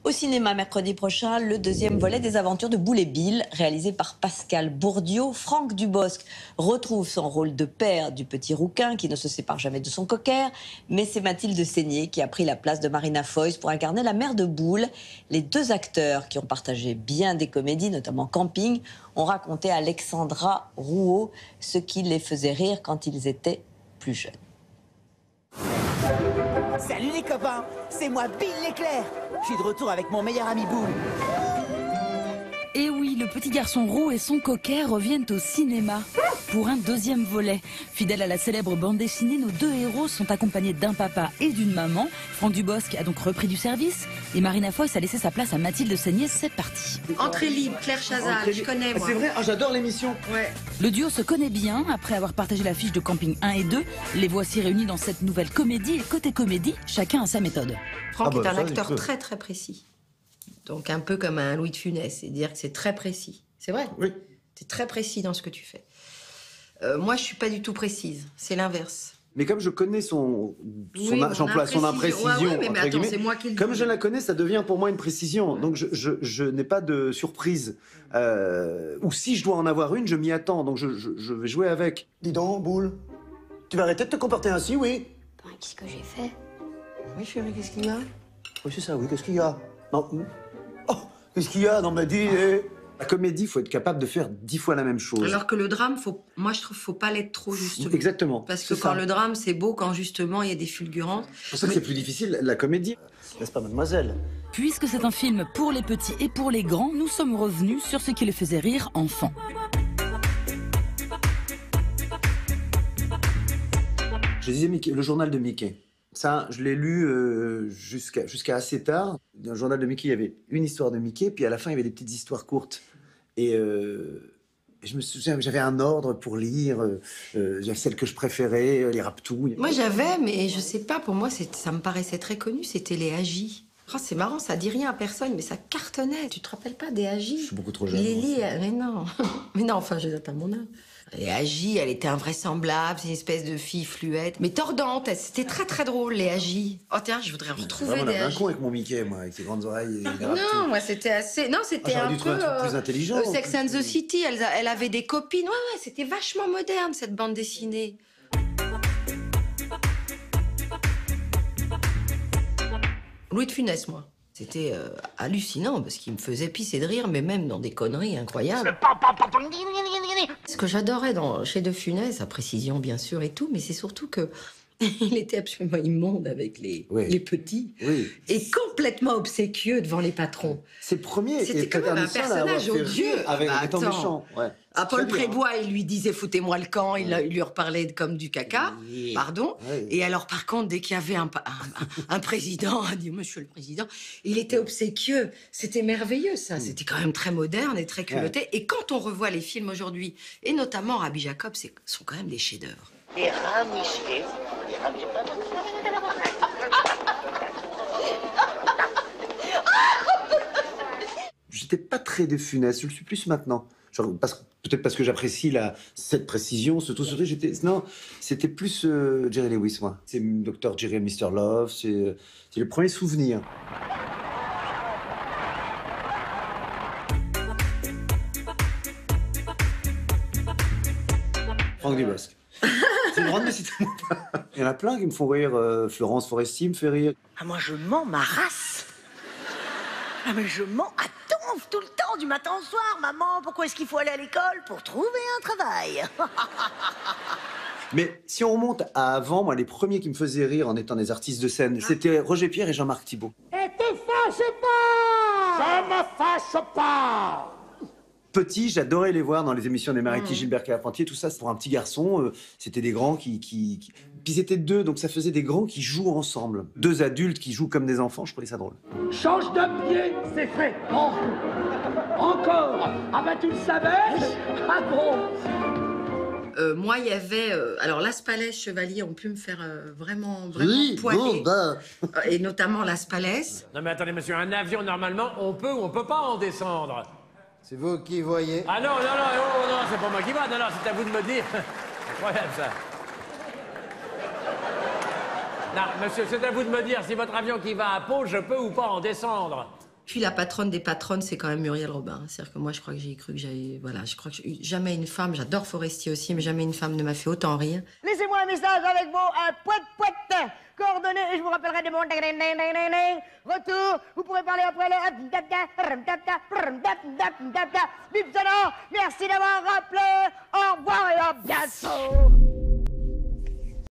Au cinéma mercredi prochain, le deuxième volet des aventures de Boule et Bill, réalisé par Pascal Bourdiau. Franck Dubosc retrouve son rôle de père du petit rouquin qui ne se sépare jamais de son cocker. Mais c'est Mathilde Seigner qui a pris la place de Marina Foïs pour incarner la mère de Boule. Les deux acteurs qui ont partagé bien des comédies, notamment Camping, ont raconté à Alexandra Rouault ce qui les faisait rire quand ils étaient plus jeunes. Salut les copains, c'est moi Bill l'éclair. Je suis de retour avec mon meilleur ami Boule. Et oui, le petit garçon roux et son cocker reviennent au cinéma pour un deuxième volet. Fidèle à la célèbre bande dessinée, nos deux héros sont accompagnés d'un papa et d'une maman. Franck Dubosc a donc repris du service et Marina Foïs a laissé sa place à Mathilde Seigner. C'est parti. Entrée libre, Claire Chazal, je connais moi. C'est vrai, j'adore l'émission. Ouais. Le duo se connaît bien. Après avoir partagé l'affiche de Camping 1 et 2, les voici réunis dans cette nouvelle comédie. Et côté comédie, chacun a sa méthode. Franck est un acteur très très précis. Donc un peu comme un Louis de Funès, c'est-à-dire que c'est très précis. C'est vrai. Oui. C'est très précis dans ce que tu fais. Moi, je suis pas du tout précise. C'est l'inverse. Mais comme je connais son imprécision, ouais, mais attends, c'est moi qui le comme dis. je la connais, ça devient pour moi une précision. Donc je n'ai pas de surprise. Ou si je dois en avoir une, je m'y attends. Donc je vais jouer avec. Dis donc, Boule, tu vas arrêter de te comporter ainsi, oui? Ben, qu'est-ce que j'ai fait? Oui, chérie, qu'est-ce qu'il y a? Oui, c'est ça, oui, qu'est-ce qu'il y a? Non. Oh, qu'est-ce qu'il y a? Non, mais dis... La comédie, il faut être capable de faire 10 fois la même chose. Alors que le drame, moi je trouve, faut pas l'être trop justement. Exactement. Parce que quand le drame, c'est beau, quand justement il y a des fulgurances. C'est pour ça que c'est plus difficile, la comédie. N'est-ce pas, mademoiselle? Puisque c'est un film pour les petits et pour les grands, nous sommes revenus sur ce qui les faisait rire enfants. Je disais Mickey, le journal de Mickey. Ça, je l'ai lu jusqu'à assez tard. Dans le journal de Mickey, il y avait une histoire de Mickey, puis à la fin, il y avait des petites histoires courtes. Et je me souviens, j'avais un ordre pour lire, celle que je préférais, les raptouilles. Moi j'avais, mais je sais pas, pour moi ça me paraissait très connu, c'était les Agis. Oh, c'est marrant, ça dit rien à personne, mais ça cartonnait. Tu te rappelles pas des Agis? Je suis beaucoup trop jeune. Lily, mais non. Mais non, enfin, je n'ai pas mon âge. Les Agis, elle était invraisemblable, c'est une espèce de fille fluette. Mais tordante, c'était très très drôle, les Agis. Oh tiens, je voudrais retrouver Vraiment, des un Agis. con avec mon Mickey, moi, avec ses grandes oreilles et les raptouilles. Non, moi c'était assez... Non, c'était j'aurais un dû trouver peu... un truc plus intelligent. Sex and the City, elle avait des copines. Ouais, c'était vachement moderne, cette bande dessinée. Louis de Funès, moi. C'était hallucinant, parce qu'il me faisait pisser de rire, mais même dans des conneries incroyables. Ce que j'adorais chez De Funès, sa précision bien sûr et tout, mais c'est surtout que il était absolument immonde avec les petits, et complètement obséquieux devant les patrons. C'est le premier. C'était quand même un personnage odieux. Avec étant attends. méchant, ouais. À Paul Prébois, il lui disait « foutez-moi le camp », il lui reparlait comme du caca, pardon. Oui. Et alors, par contre, dès qu'il y avait un président, on dit « Monsieur le Président », il était obséquieux. C'était merveilleux, ça. C'était quand même très moderne et très culotté. Ouais. Et quand on revoit les films aujourd'hui, et notamment Rabbi Jacob, sont quand même des chefs-d'œuvre. Et ramifié. J'étais pas très De Funès, je le suis plus maintenant. Peut-être parce que j'apprécie cette précision, surtout non, c'était plus Jerry Lewis, moi. C'est Dr. Jerry and Mr. Love, c'est le premier souvenir. Franck Dubosc. C'est une grande décision. Il y en a plein qui me font rire. Florence Foresti me fait rire. Ah, moi, je mens ma race. Ah, mais je mens à donf tout le temps, du matin au soir. Maman, pourquoi est-ce qu'il faut aller à l'école? Pour trouver un travail. Mais si on remonte à avant, moi, les premiers qui me faisaient rire en étant des artistes de scène, c'était Roger Pierre et Jean-Marc Thibault. Et te fâche pas! Je me fâche pas! Petit, j'adorais les voir dans les émissions des Maritis, Gilbert Carpentier, tout ça. Pour un petit garçon, c'était des grands qui... Puis c'était deux, donc ça faisait des grands qui jouent ensemble. Deux adultes qui jouent comme des enfants, je trouvais ça drôle. Change de pied, c'est fait. Oh. Encore. Ah ben tu le savais? Ah bon? Moi, il y avait... alors, Las Palais, Chevalier ont pu me faire vraiment Oui, poiler. bon, bah... Et notamment Las Palais. Non mais attendez monsieur, un avion normalement on peut ou on peut pas en descendre. C'est vous qui voyez. Ah non, oh non, c'est pas moi qui va, non, c'est à vous de me dire. Incroyable ça. Non, monsieur, c'est à vous de me dire si votre avion qui va à Pau, je peux ou pas en descendre. Puis la patronne des patronnes, c'est quand même Muriel Robin. C'est-à-dire que moi, je crois que j'ai cru que j'avais... Voilà, je crois que jamais une femme, j'adore Forestier aussi, mais jamais une femme ne m'a fait autant rire. Laissez-moi un message avec vos poète, coordonnées et je vous rappellerai de mon retour. Vous pourrez parler après le... Bip sonore, merci d'avoir rappelé. Au revoir et à bientôt.